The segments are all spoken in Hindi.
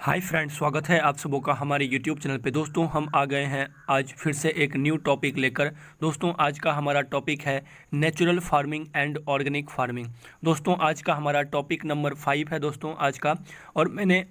हाय फ्रेंड्स, स्वागत है आप सबों का हमारे यूट्यूब चैनल पे। दोस्तों हम आ गए हैं आज फिर से एक न्यू टॉपिक लेकर। दोस्तों आज का हमारा टॉपिक है natural farming and organic farming. दोस्तों आज का हमारा टॉपिक नंबर 5 है दोस्तों आज का। और मैंने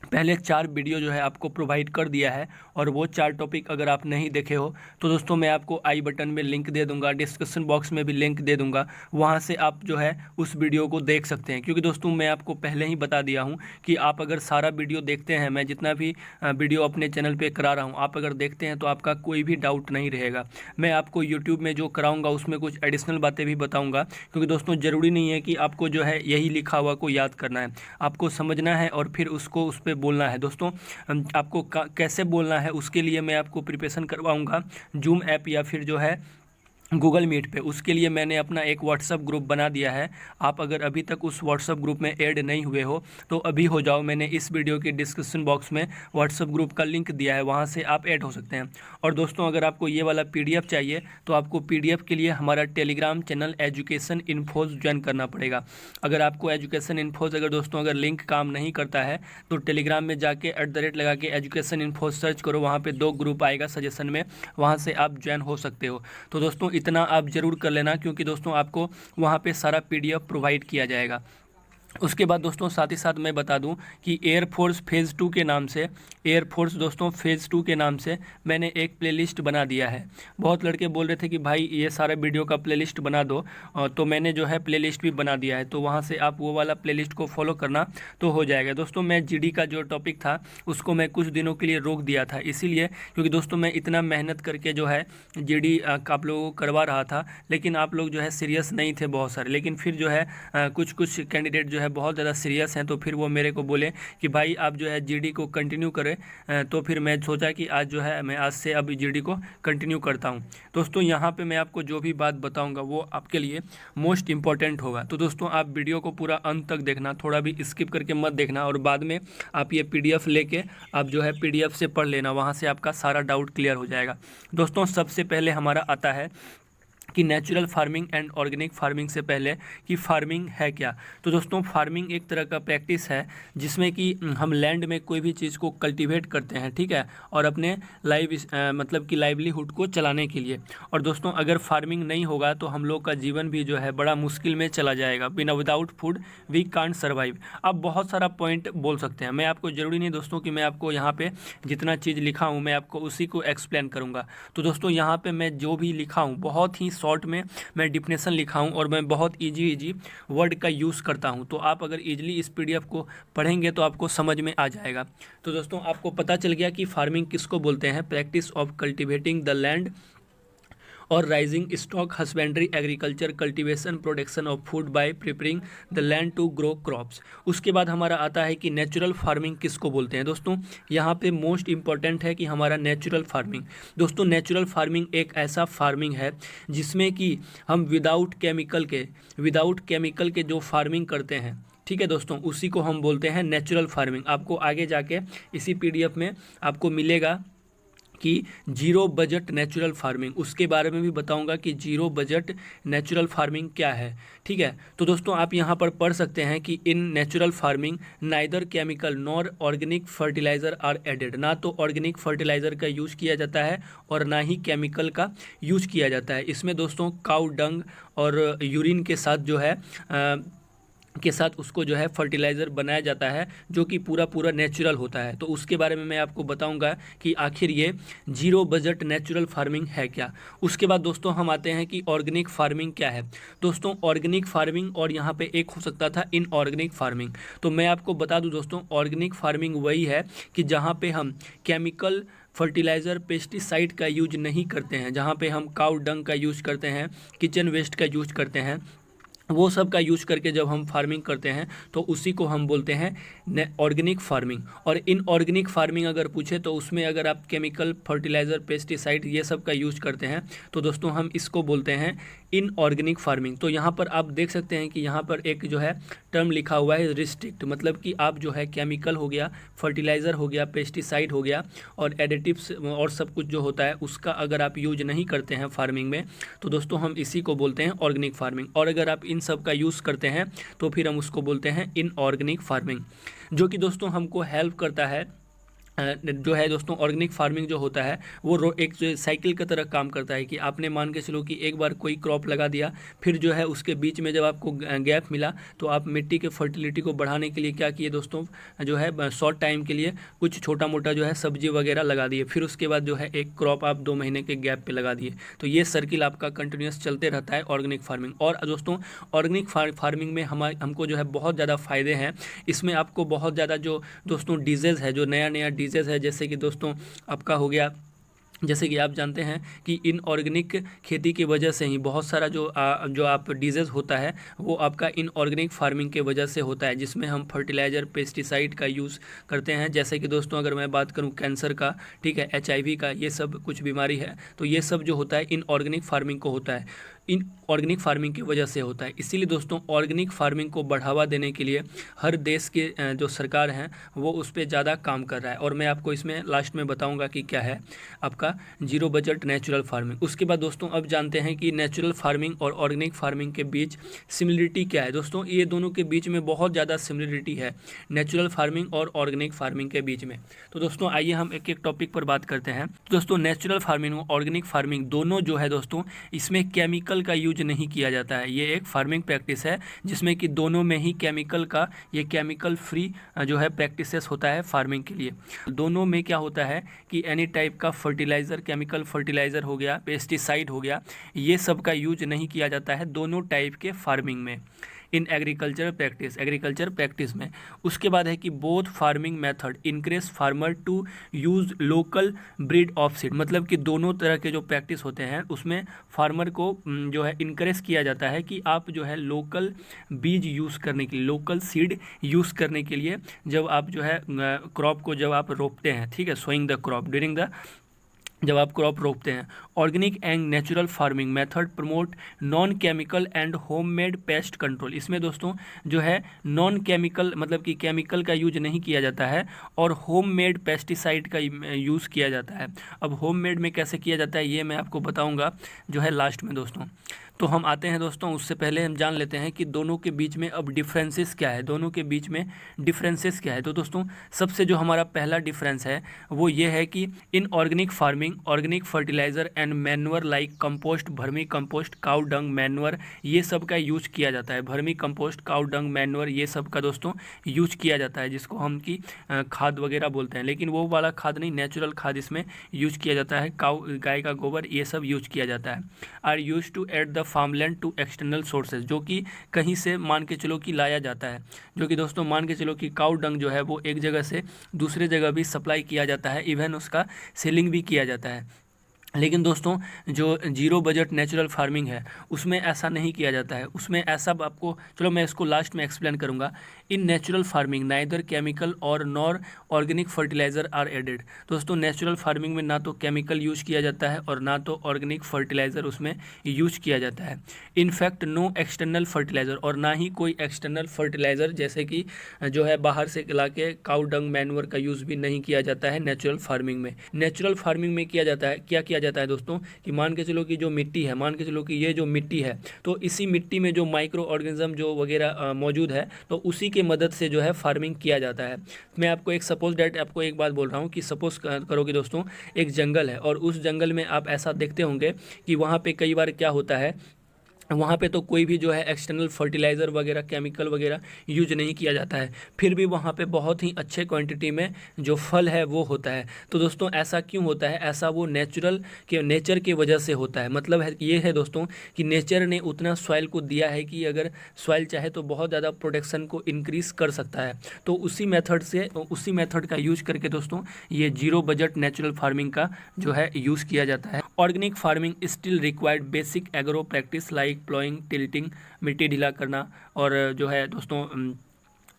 पहले 4 वीडियो जो है आपको प्रोवाइड कर दिया है, और वो 4 टॉपिक अगर आप नहीं देखे हो तो दोस्तों मैं आपको आई बटन में लिंक दे दूंगा, डिस्क्रिप्शन बॉक्स में भी लिंक दे दूंगा, वहाँ से आप जो है उस वीडियो को देख सकते हैं। क्योंकि दोस्तों मैं आपको पहले ही बता दिया हूँ कि आप अगर सारा वीडियो देखते हैं, मैं जितना भी वीडियो अपने चैनल पर करा रहा हूँ, आप अगर देखते हैं तो आपका कोई भी डाउट नहीं रहेगा। मैं आपको यूट्यूब में जो कराऊँगा उसमें कुछ एडिशनल बातें भी बताऊँगा, क्योंकि दोस्तों ज़रूरी नहीं है कि आपको जो है यही लिखा हुआ को याद करना है, आपको समझना है और फिर उसको उस पर बोलना है। दोस्तों आपको कैसे बोलना है उसके लिए मैं आपको प्रिपरेशन करवाऊंगा जूम ऐप या फिर जो है गूगल मीट पे। उसके लिए मैंने अपना एक व्हाट्सअप ग्रुप बना दिया है। आप अगर अभी तक उस व्हाट्सअप ग्रुप में ऐड नहीं हुए हो तो अभी हो जाओ। मैंने इस वीडियो के डिस्क्रिप्शन बॉक्स में व्हाट्सअप ग्रुप का लिंक दिया है, वहाँ से आप ऐड हो सकते हैं। और दोस्तों अगर आपको ये वाला PDF चाहिए तो आपको PDF के लिए हमारा टेलीग्राम चैनल एजुकेशन इन्फोज ज्वाइन करना पड़ेगा। अगर आपको एजुकेशन इन्फोज अगर लिंक काम नहीं करता है तो टेलीग्राम में जाके @ लगा के एजुकेशन इन्फोज सर्च करो, वहाँ पर 2 ग्रुप आएगा सजेशन में, वहाँ से आप ज्वाइन हो सकते हो। तो दोस्तों इतना आप ज़रूर कर लेना, क्योंकि दोस्तों आपको वहाँ पे सारा PDF प्रोवाइड किया जाएगा। उसके बाद दोस्तों साथ ही साथ मैं बता दूं कि एयरफोर्स फेज़ 2 के नाम से, एयरफोर्स दोस्तों फेज़ 2 के नाम से मैंने एक प्लेलिस्ट बना दिया है। बहुत लड़के बोल रहे थे कि भाई ये सारा वीडियो का प्लेलिस्ट बना दो, तो मैंने जो है प्लेलिस्ट भी बना दिया है, तो वहाँ से आप वो वाला प्लेलिस्ट को फॉलो करना तो हो जाएगा। दोस्तों मैं GD का जो टॉपिक था उसको मैं कुछ दिनों के लिए रोक दिया था, इसीलिए क्योंकि दोस्तों मैं इतना मेहनत करके जो है GD आप लोगों को करवा रहा था, लेकिन आप लोग जो है सीरियस नहीं थे बहुत सारे। लेकिन फिर जो है कुछ कैंडिडेट जो है बहुत ज़्यादा सीरियस हैं, तो फिर वो मेरे को बोले कि भाई आप जो है GD को कंटिन्यू करें। तो फिर मैं सोचा कि आज जो है मैं आज से अब GD को कंटिन्यू करता हूं। दोस्तों यहाँ पे मैं आपको जो भी बात बताऊंगा वो आपके लिए मोस्ट इंपॉर्टेंट होगा। तो दोस्तों आप वीडियो को पूरा अंत तक देखना, थोड़ा भी स्किप करके मत देखना, और बाद में आप ये PDF लेके आप जो है PDF से पढ़ लेना, वहाँ से आपका सारा डाउट क्लियर हो जाएगा। दोस्तों सबसे पहले हमारा आता है कि natural farming and organic farming से पहले कि फार्मिंग है क्या। तो दोस्तों फार्मिंग एक तरह का प्रैक्टिस है जिसमें कि हम लैंड में कोई भी चीज़ को कल्टीवेट करते हैं, ठीक है, और अपने मतलब कि लाइवलीहुड को चलाने के लिए। और दोस्तों अगर फार्मिंग नहीं होगा तो हम लोग का जीवन भी जो है बड़ा मुश्किल में चला जाएगा। बिना without food we can't survive. अब बहुत सारा पॉइंट बोल सकते हैं, मैं आपको ज़रूरी नहीं दोस्तों कि मैं आपको यहाँ पे जितना चीज़ लिखा हूँ मैं आपको उसी को एक्सप्लेन करूँगा। तो दोस्तों यहाँ पे मैं जो भी लिखा हूँ बहुत ही शॉर्ट में मैं डिफिनेशन लिखा हूँ, और मैं बहुत इजी वर्ड का यूज़ करता हूँ। तो आप अगर इजीली इस PDF को पढ़ेंगे तो आपको समझ में आ जाएगा। तो दोस्तों आपको पता चल गया कि फार्मिंग किसको बोलते हैं। Practice of cultivating the land और raising stock husbandry agriculture cultivation production of food by preparing the land to grow crops. उसके बाद हमारा आता है कि नेचुरल फार्मिंग किसको बोलते हैं। दोस्तों यहाँ पे मोस्ट इंपॉर्टेंट है कि हमारा नेचुरल फार्मिंग। दोस्तों नेचुरल फार्मिंग एक ऐसा फार्मिंग है जिसमें कि हम विदाउट केमिकल के जो फार्मिंग करते हैं, ठीक है दोस्तों, उसी को हम बोलते हैं नेचुरल फार्मिंग। आपको आगे जाके इसी PDF में आपको मिलेगा कि जीरो बजट नेचुरल फार्मिंग, उसके बारे में भी बताऊंगा कि जीरो बजट नेचुरल फार्मिंग क्या है, ठीक है। तो दोस्तों आप यहाँ पर पढ़ सकते हैं कि in natural farming neither chemical nor organic fertiliser are added. ना तो ऑर्गेनिक फर्टिलाइजर का यूज किया जाता है और ना ही केमिकल का यूज किया जाता है। इसमें दोस्तों काऊ डंग और यूरिन के साथ जो है उसको जो है फर्टिलाइज़र बनाया जाता है, जो कि पूरा नेचुरल होता है। तो उसके बारे में मैं आपको बताऊंगा कि आखिर ये जीरो बजट नेचुरल फार्मिंग है क्या। उसके बाद दोस्तों हम आते हैं कि ऑर्गेनिक फार्मिंग क्या है। दोस्तों ऑर्गेनिक फार्मिंग और यहाँ पे एक हो सकता था इनऑर्गेनिक फार्मिंग। तो मैं आपको बता दूं दोस्तों ऑर्गेनिक फार्मिंग वही है कि जहाँ पे हम केमिकल फर्टिलाइज़र पेस्टिसाइड का यूज नहीं करते हैं, जहाँ पे हम काऊ डंग का यूज करते हैं, किचन वेस्ट का यूज करते हैं, वो सब का यूज करके जब हम फार्मिंग करते हैं तो उसी को हम बोलते हैं ऑर्गेनिक फार्मिंग। और इनऑर्गेनिक फार्मिंग अगर पूछे तो उसमें अगर आप केमिकल फर्टिलाइज़र पेस्टिसाइड ये सब का यूज करते हैं तो दोस्तों हम इसको बोलते हैं इनऑर्गेनिक फार्मिंग। तो यहाँ पर आप देख सकते हैं कि यहाँ पर एक जो है टर्म लिखा हुआ है रिस्ट्रिक्ट, मतलब कि आप जो है केमिकल हो गया, फर्टिलाइज़र हो गया, पेस्टिसाइड हो गया और एडिटिव्स और सब कुछ जो होता है उसका अगर आप यूज नहीं करते हैं फार्मिंग में तो दोस्तों हम इसी को बोलते हैं ऑर्गेनिक फार्मिंग। और अगर आप इन सब का यूज़ करते हैं तो फिर हम उसको बोलते हैं इनऑर्गेनिक फार्मिंग, जो कि दोस्तों हमको हेल्प करता है। जो है दोस्तों ऑर्गेनिक फार्मिंग जो होता है वो एक जो साइकिल की तरह काम करता है कि आपने मान के चलो कि एक बार कोई क्रॉप लगा दिया, फिर जो है उसके बीच में जब आपको गैप मिला तो आप मिट्टी के फर्टिलिटी को बढ़ाने के लिए क्या किए दोस्तों, जो है शॉर्ट टाइम के लिए कुछ छोटा मोटा जो है सब्जी वगैरह लगा दिए, फिर उसके बाद जो है एक क्रॉप आप 2 महीने के गैप पे लगा दिए। तो ये सर्किल आपका कंटिन्यूस चलते रहता है ऑर्गेनिक फार्मिंग। और दोस्तों ऑर्गेनिक फार्मिंग में हमको जो है बहुत ज़्यादा फ़ायदे हैं। इसमें आपको बहुत ज़्यादा जो दोस्तों डिजीज़ है, जो नया नया डिजीज़ है, जैसे कि दोस्तों आपका हो गया, जैसे कि आप जानते हैं कि इनऑर्गेनिक खेती की वजह से ही बहुत सारा जो आप डिजीज़ होता है वो आपका इनऑर्गेनिक फार्मिंग के वजह से होता है, जिसमें हम फर्टिलाइज़र पेस्टिसाइड का यूज़ करते हैं। जैसे कि दोस्तों अगर मैं बात करूं कैंसर का, ठीक है, HIV का, ये सब कुछ बीमारी है, तो ये सब जो होता है इनऑर्गेनिक फार्मिंग को होता है, इन ऑर्गेनिक फार्मिंग की वजह से होता है। इसीलिए दोस्तों ऑर्गेनिक फार्मिंग को बढ़ावा देने के लिए हर देश के जो सरकार हैं वो उस पर ज़्यादा काम कर रहा है। और मैं आपको इसमें लास्ट में बताऊंगा कि क्या है आपका जीरो बजट नेचुरल फार्मिंग। उसके बाद दोस्तों अब जानते हैं कि नेचुरल फार्मिंग और ऑर्गेनिक फार्मिंग के बीच सिमिलरिटी क्या है। दोस्तों ये दोनों के बीच में बहुत ज़्यादा सिमिलरिटी है, नेचुरल फार्मिंग और ऑर्गेनिक फार्मिंग के बीच में। तो दोस्तों आइए हम एक एक टॉपिक पर बात करते हैं। दोस्तों नेचुरल फार्मिंग और ऑर्गेनिक फार्मिंग दोनों जो है दोस्तों इसमें केमिकल का यूज नहीं किया जाता है। ये एक फार्मिंग प्रैक्टिस है जिसमें कि दोनों में ही केमिकल का, ये केमिकल फ्री जो है प्रैक्टिसेस होता है फार्मिंग के लिए। दोनों में क्या होता है कि एनी टाइप का फर्टिलाइज़र, केमिकल फर्टिलाइज़र हो गया, पेस्टिसाइड हो गया, ये सब का यूज नहीं किया जाता है दोनों टाइप के फार्मिंग में, इन एग्रीकल्चर प्रैक्टिस में। उसके बाद है कि both farming method encourage farmer to use local breed of seed, मतलब कि दोनों तरह के जो प्रैक्टिस होते हैं उसमें फार्मर को जो है इनकरेज किया जाता है कि आप जो है लोकल बीज यूज़ करने के लिए, लोकल सीड यूज़ करने के लिए, जब आप जो है क्रॉप को जब आप रोपते हैं, ठीक है, sowing the crop during the, जब आप क्रॉप रोपते हैं। Organic and natural farming method promote non chemical and homemade pest control. इसमें दोस्तों जो है नॉन केमिकल, मतलब कि केमिकल का यूज नहीं किया जाता है, और होममेड पेस्टिसाइड का यूज़ किया जाता है। अब होममेड में कैसे किया जाता है ये मैं आपको बताऊंगा जो है लास्ट में दोस्तों। तो हम आते हैं दोस्तों, उससे पहले हम जान लेते हैं कि दोनों के बीच में अब डिफरेंसेस क्या है, दोनों के बीच में डिफरेंसेस क्या है। तो दोस्तों सबसे जो हमारा पहला डिफरेंस है वो ये है कि इन organic farming organic fertiliser and manure like compost, vermi compost, cow dung, manure, ये सब का यूज किया जाता है। Vermi compost, cow dung, manure, ये सब का दोस्तों यूज किया जाता है, जिसको हम की खाद वगैरह बोलते हैं, लेकिन वो वाला खाद नहीं, नेचुरल खाद इसमें यूज किया जाता है। गाय का गोबर, ये सब यूज किया जाता है। Are use to add the farmland to external sources, जो कि कहीं से मान के चलो कि लाया जाता है, जो कि दोस्तों मान के चलो कि काउ डंग जो है वो एक जगह से दूसरे जगह भी सप्लाई किया जाता है, इवन उसका सेलिंग भी किया जाता है। लेकिन दोस्तों जो जीरो बजट नेचुरल फार्मिंग है उसमें ऐसा नहीं किया जाता है। उसमें ऐसा आपको, चलो मैं इसको लास्ट में एक्सप्लेन करूंगा। In natural farming neither chemical और nor organic fertiliser are added. दोस्तों नेचुरल फार्मिंग में ना तो केमिकल यूज किया जाता है और ना तो ऑर्गेनिक फर्टिलाइज़र उसमें यूज किया जाता है। इनफैक्ट नो एक्सटर्नल फर्टिलाइज़र, और ना ही कोई एक्सटर्नल फर्टिलाइज़र जैसे कि जो है बाहर से ला के काउ डंग, मैन्योर का यूज़ भी नहीं किया जाता है नेचुरल फार्मिंग में। नेचुरल फार्मिंग में किया जाता है, क्या किया जाता है दोस्तों कि मान के चलो कि जो मिट्टी है, मान के चलो कि ये जो मिट्टी है, तो इसी मिट्टी में जो माइक्रो ऑर्गेनिज्म जो वगैरह मौजूद है, तो उसी के मदद से जो है फार्मिंग किया जाता है। मैं आपको एक सपोज डेट आपको एक बात बोल रहा हूँ कि सपोज करोगे दोस्तों एक जंगल है, और उस जंगल में आप ऐसा देखते होंगे कि वहाँ पे कई बार क्या होता है, वहाँ पे तो कोई भी जो है एक्सटर्नल फर्टिलाइज़र वगैरह, केमिकल वगैरह यूज नहीं किया जाता है, फिर भी वहाँ पे बहुत ही अच्छे क्वांटिटी में जो फल है वो होता है। तो दोस्तों ऐसा क्यों होता है? ऐसा वो नेचर के वजह से होता है। मतलब है ये है दोस्तों कि नेचर ने उतना सॉइल को दिया है कि अगर सॉइल चाहे तो बहुत ज़्यादा प्रोडक्शन को इंक्रीज़ कर सकता है। तो उसी मेथड का यूज करके दोस्तों ये जीरो बजट नेचुरल फार्मिंग का जो है यूज़ किया जाता है। Organic farming still required basic agro practice like ploughing, tilting, मिट्टी ढीला करना, और जो है दोस्तों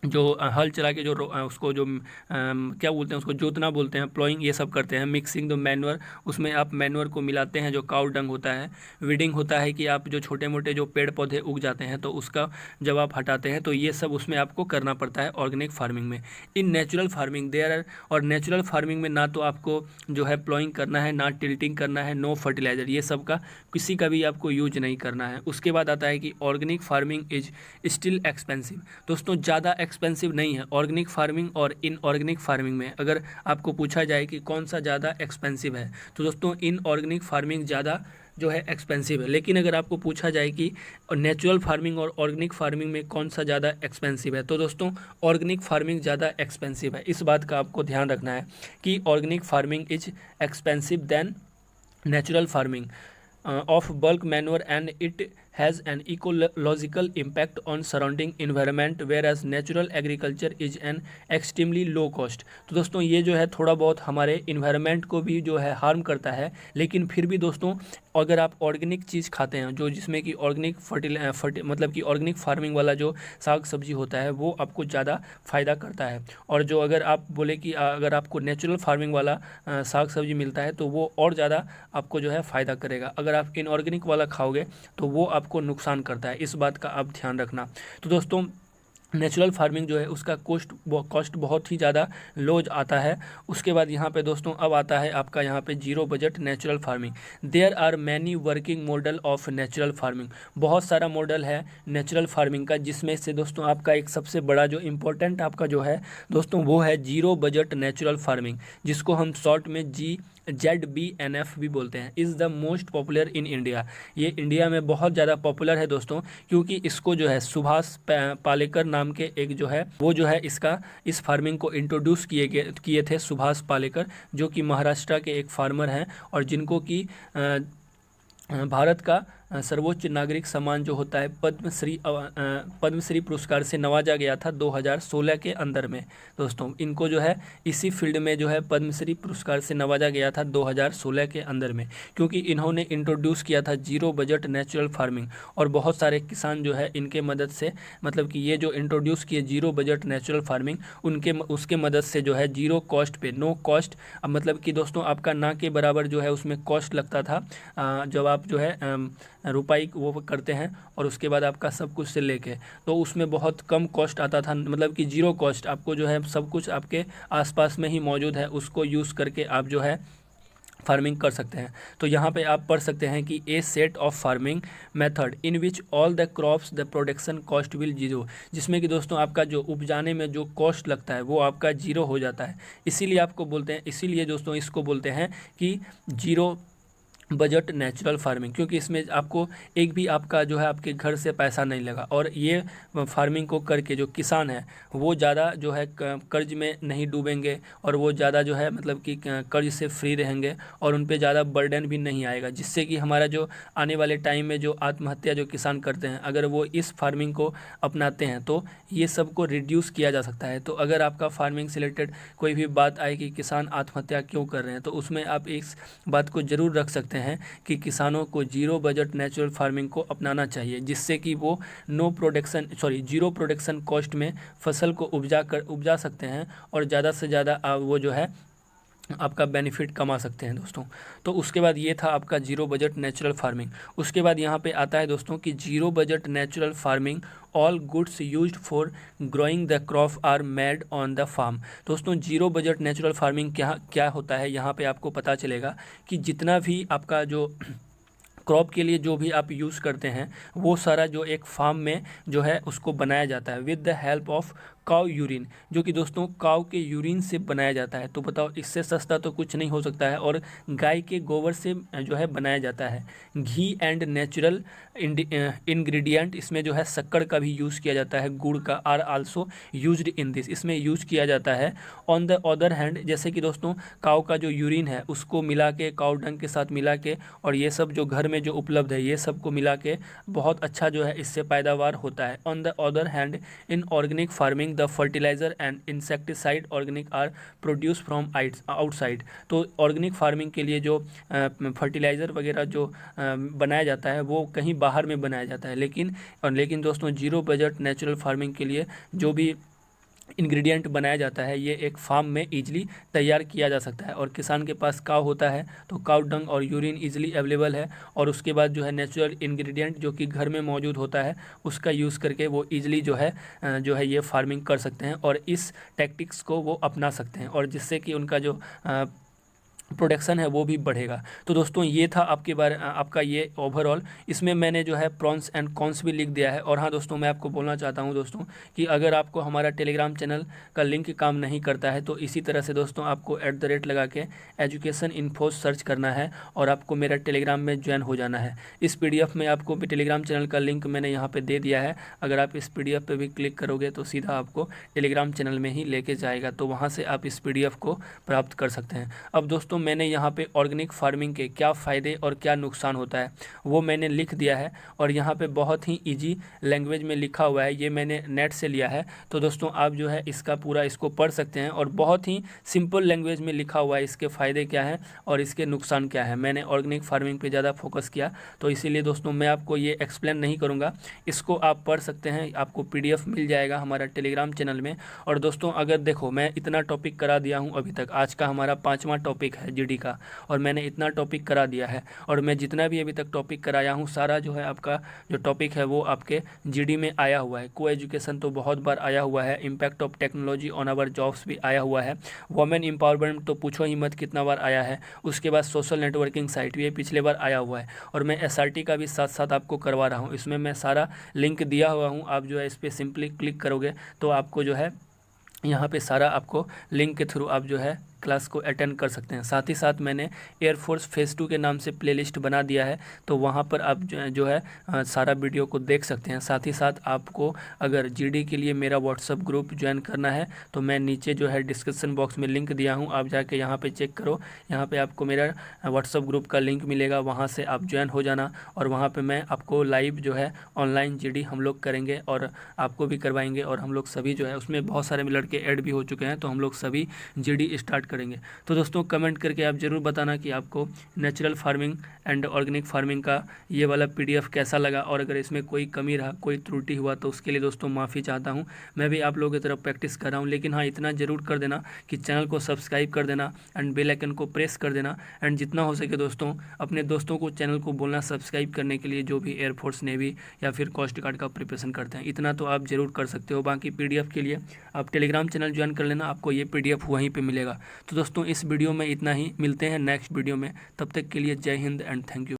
जो हल चला के जो उसको जो क्या बोलते हैं, उसको जोतना बोलते हैं, प्लॉइंग, ये सब करते हैं। मिक्सिंग द मैन्योर, उसमें आप मैन्योर को मिलाते हैं जो काउ डंग होता है। वीडिंग होता है कि आप जो छोटे मोटे जो पेड़ पौधे उग जाते हैं तो उसका जब आप हटाते हैं, तो ये सब उसमें आपको करना पड़ता है ऑर्गेनिक फार्मिंग में। In natural farming there are, और नेचुरल फार्मिंग में ना तो आपको जो है प्लॉइंग करना है, ना टिल्टिंग करना है, नो फर्टिलाइज़र, ये सब का किसी का भी आपको यूज नहीं करना है। उसके बाद आता है कि organic farming is still expensive. दोस्तों ज़्यादा एक्सपेंसिव नहीं है ऑर्गेनिक फार्मिंग और इनऑर्गेनिक फार्मिंग में। अगर आपको पूछा जाए कि कौन सा ज़्यादा एक्सपेंसिव है, तो दोस्तों इनऑर्गेनिक फार्मिंग ज़्यादा जो है एक्सपेंसिव है। लेकिन अगर आपको पूछा जाए कि नेचुरल फार्मिंग और ऑर्गेनिक फार्मिंग में कौन सा ज़्यादा एक्सपेंसिव है, तो दोस्तों ऑर्गेनिक फार्मिंग ज़्यादा एक्सपेंसिव है। इस बात का आपको ध्यान रखना है कि organic farming is expensive than natural farming of bulk manure, and it has an ecological impact on surrounding environment, whereas natural agriculture is an extremely low cost। तो दोस्तों ये जो है थोड़ा बहुत हमारे इन्वायरमेंट को भी जो है हार्म करता है, लेकिन फिर भी दोस्तों अगर आप ऑर्गेनिक चीज़ खाते हैं, जो जिसमें कि ऑर्गेनिक मतलब कि ऑर्गेनिक फार्मिंग वाला जो साग सब्जी होता है वो आपको ज़्यादा फ़ायदा करता है। और जो अगर आप बोले कि अगर आपको नेचुरल फार्मिंग वाला साग सब्जी मिलता है तो वो और ज़्यादा आपको जो है फ़ायदा करेगा। अगर आप इनऑर्गेनिक वाला खाओगे तो वो आपको नुकसान करता है, इस बात का आप ध्यान रखना। तो दोस्तों नेचुरल फार्मिंग जो है उसका कॉस्ट बहुत ही ज़्यादा लो आता है। उसके बाद यहाँ पे दोस्तों अब आता है आपका यहाँ पे zero budget natural farming. There are many working model of natural farming. बहुत सारा मॉडल है नेचुरल फार्मिंग का, जिसमें से दोस्तों आपका एक सबसे बड़ा जो इम्पोर्टेंट आपका जो है दोस्तों वो है जीरो बजट नेचुरल फार्मिंग, जिसको हम शॉर्ट में ZBNF भी बोलते हैं। Is the most popular in India. ये इंडिया में बहुत ज़्यादा पॉपुलर है दोस्तों, क्योंकि इसको जो है सुभाष पालेकर नाम के एक जो है वो जो है इस फार्मिंग को इंट्रोड्यूस किए थे सुभाष पालेकर, जो कि महाराष्ट्र के एक फार्मर हैं और जिनको कि भारत का सर्वोच्च नागरिक सम्मान जो होता है पद्मश्री पुरस्कार से नवाजा गया था 2016 के अंदर में। दोस्तों इनको जो है इसी फील्ड में जो है पद्मश्री पुरस्कार से नवाजा गया था 2016 के अंदर में, क्योंकि इन्होंने इंट्रोड्यूस किया था जीरो बजट नेचुरल फार्मिंग। और बहुत सारे किसान जो है इनके मदद से, मतलब कि ये जो इंट्रोड्यूस किए जीरो बजट नेचुरल फार्मिंग, उसके मदद से जो है जीरो कॉस्ट पे, नो कॉस्ट, मतलब कि दोस्तों आपका ना के बराबर जो है उसमें कॉस्ट लगता था जब आप जो है रुपाई वो करते हैं, और उसके बाद आपका सब कुछ से लेके, तो उसमें बहुत कम कॉस्ट आता था, मतलब कि जीरो कॉस्ट। आपको जो है सब कुछ आपके आसपास में ही मौजूद है, उसको यूज़ करके आप जो है फार्मिंग कर सकते हैं। तो यहाँ पे आप पढ़ सकते हैं कि a set of farming method in which all the crops the production cost will zero, जिसमें कि दोस्तों आपका जो उपजाने में जो कॉस्ट लगता है वो आपका जीरो हो जाता है। इसीलिए आपको बोलते हैं, इसीलिए दोस्तों इसको बोलते हैं कि जीरो बजट नेचुरल फार्मिंग, क्योंकि इसमें आपको एक भी आपका जो है आपके घर से पैसा नहीं लगा। और ये फार्मिंग को करके जो किसान है वो ज़्यादा जो है कर्ज में नहीं डूबेंगे, और वो ज़्यादा जो है मतलब कि कर्ज से फ्री रहेंगे, और उन पे ज़्यादा बर्डन भी नहीं आएगा, जिससे कि हमारा जो आने वाले टाइम में जो आत्महत्या जो किसान करते हैं, अगर वो इस फार्मिंग को अपनाते हैं तो ये सब को रिड्यूस किया जा सकता है। तो अगर आपका फार्मिंग से रिलेटेड कोई भी बात आए कि किसान आत्महत्या क्यों कर रहे हैं, तो उसमें आप इस बात को ज़रूर रख सकते हैं कि किसानों को जीरो बजट नेचुरल फार्मिंग को अपनाना चाहिए, जिससे कि वो जीरो प्रोडक्शन कॉस्ट में फसल को उपजा सकते हैं, और ज़्यादा से ज़्यादा वो जो है आपका बेनिफिट कमा सकते हैं दोस्तों। तो उसके बाद ये था आपका जीरो बजट नेचुरल फार्मिंग। उसके बाद यहाँ पे आता है दोस्तों कि zero budget natural farming all goods used for growing the crop are made on the farm. दोस्तों जीरो बजट नेचुरल फार्मिंग क्या होता है, यहाँ पे आपको पता चलेगा कि जितना भी आपका जो क्रॉप के लिए जो भी आप यूज़ करते हैं वो सारा जो एक फार्म में जो है उसको बनाया जाता है with the help of cow urine, जो कि दोस्तों काउ के यूरिन से बनाया जाता है। तो बताओ इससे सस्ता तो कुछ नहीं हो सकता है, और गाय के गोबर से जो है बनाया जाता है। घी एंड नेचुरल इंग्रेडिएंट, इसमें जो है शक्कर का भी यूज़ किया जाता है, गुड़ का are also used in this, इसमें यूज़ किया जाता है। ऑन द अदर हैंड, जैसे कि दोस्तों काउ का जो यूरिन है उसको मिला के, काउ डंग के साथ मिला के, और ये सब जो घर में जो उपलब्ध है ये सब को मिला के बहुत अच्छा जो है इससे पैदावार होता है। On the other hand in organic farming the fertiliser and insecticide organic are produce from outside. तो ऑर्गेनिक फार्मिंग के लिए जो फर्टिलाइज़र वगैरह जो बनाया जाता है वो कहीं बाहर में बनाया जाता है, लेकिन दोस्तों जीरो बजट नेचुरल फार्मिंग के लिए जो भी इंग्रेडिएंट बनाया जाता है ये एक फार्म में ईजिली तैयार किया जा सकता है। और किसान के पास काव होता है तो काव डंग और यूरिन ईजिली अवेलेबल है, और उसके बाद जो है नेचुरल इंग्रेडिएंट जो कि घर में मौजूद होता है उसका यूज़ करके वो ईजिली जो है ये फार्मिंग कर सकते हैं और इस टैक्टिक्स को वो अपना सकते हैं, और जिससे कि उनका जो प्रोडक्शन है वो भी बढ़ेगा। तो दोस्तों ये था आपका ये ओवरऑल। इसमें मैंने जो है प्रॉन्स एंड कॉन्स भी लिख दिया है। और हाँ दोस्तों, मैं आपको बोलना चाहता हूँ दोस्तों कि अगर आपको हमारा टेलीग्राम चैनल का लिंक काम नहीं करता है तो इसी तरह से दोस्तों आपको @ लगा के एजुकेशन इन्फो सर्च करना है और आपको मेरा टेलीग्राम में ज्वाइन हो जाना है। इस PDF में आपको भी टेलीग्राम चैनल का लिंक मैंने यहाँ पर दे दिया है। अगर आप इस PDF पर भी क्लिक करोगे तो सीधा आपको टेलीग्राम चैनल में ही लेके जाएगा, तो वहाँ से आप इस PDF को प्राप्त कर सकते हैं। अब दोस्तों मैंने यहाँ पे ऑर्गेनिक फार्मिंग के क्या फ़ायदे और क्या नुकसान होता है वो मैंने लिख दिया है, और यहाँ पे बहुत ही इजी लैंग्वेज में लिखा हुआ है। ये मैंने नेट से लिया है, तो दोस्तों आप जो है इसको पढ़ सकते हैं, और बहुत ही सिंपल लैंग्वेज में लिखा हुआ है इसके फ़ायदे क्या हैं और इसके नुकसान क्या है। मैंने ऑर्गेनिक फार्मिंग पे ज़्यादा फोकस किया, तो इसीलिए दोस्तों मैं आपको ये एक्सप्लेन नहीं करूँगा, इसको आप पढ़ सकते हैं। आपको PDF मिल जाएगा हमारा टेलीग्राम चैनल में। और दोस्तों अगर देखो, मैं इतना टॉपिक करा दिया हूँ अभी तक, आज का हमारा 5वां टॉपिक है GD का, और मैंने इतना टॉपिक करा दिया है, और मैं जितना भी अभी तक टॉपिक कराया हूँ सारा जो है आपका जो टॉपिक है वो आपके GD में आया हुआ है। को एजुकेशन तो बहुत बार आया हुआ है, impact of technology on our jobs भी आया हुआ है, वुमेन एम्पावरमेंट तो पूछो ही मत कितना बार आया है, उसके बाद सोशल नेटवर्किंग साइट भी पिछले बार आया हुआ है, और मैं SRT का भी साथ साथ आपको करवा रहा हूँ। इसमें मैं सारा लिंक दिया हुआ हूँ, आप जो है इस पर सिंपली क्लिक करोगे तो आपको जो है यहाँ पे सारा आपको लिंक के थ्रू आप जो है क्लास को अटेंड कर सकते हैं। साथ ही साथ मैंने एयरफोर्स फेज़ 2 के नाम से प्लेलिस्ट बना दिया है, तो वहाँ पर आप जो है सारा वीडियो को देख सकते हैं। साथ ही साथ आपको अगर GD के लिए मेरा व्हाट्सअप ग्रुप ज्वाइन करना है तो मैं नीचे जो है डिस्क्रिप्शन बॉक्स में लिंक दिया हूँ, आप जाके यहाँ पे चेक करो। यहाँ पे आपको मेरा व्हाट्सअप ग्रुप का लिंक मिलेगा, वहाँ से आप ज्वाइन हो जाना, और वहाँ पर मैं आपको लाइव जो है ऑनलाइन GD हम लोग करेंगे और आपको भी करवाएंगे, और हम लोग सभी जो है उसमें बहुत सारे लड़के ऐड भी हो चुके हैं, तो हम लोग सभी GD स्टार्ट करेंगे। तो दोस्तों कमेंट करके आप ज़रूर बताना कि आपको natural farming and organic farming का ये वाला PDF कैसा लगा, और अगर इसमें कोई कमी रहा, कोई त्रुटि हुआ तो उसके लिए दोस्तों माफ़ी चाहता हूँ। मैं भी आप लोगों की तरफ प्रैक्टिस कर रहा हूँ, लेकिन हाँ इतना ज़रूर कर देना कि चैनल को सब्सक्राइब कर देना एंड बेल आइकन को प्रेस कर देना, एंड जितना हो सके दोस्तों अपने दोस्तों को चैनल को बोलना सब्सक्राइब करने के लिए, जो भी एयरफोर्स, नेवी या फिर कोस्ट गार्ड का प्रिपरेशन करते हैं। इतना तो आप ज़रूर कर सकते हो। बाकी PDF के लिए आप टेलीग्राम चैनल ज्वाइन कर लेना, आपको ये PDF वहीं पे मिलेगा। तो दोस्तों इस वीडियो में इतना ही, मिलते हैं नेक्स्ट वीडियो में, तब तक के लिए जय हिंद एंड थैंक यू।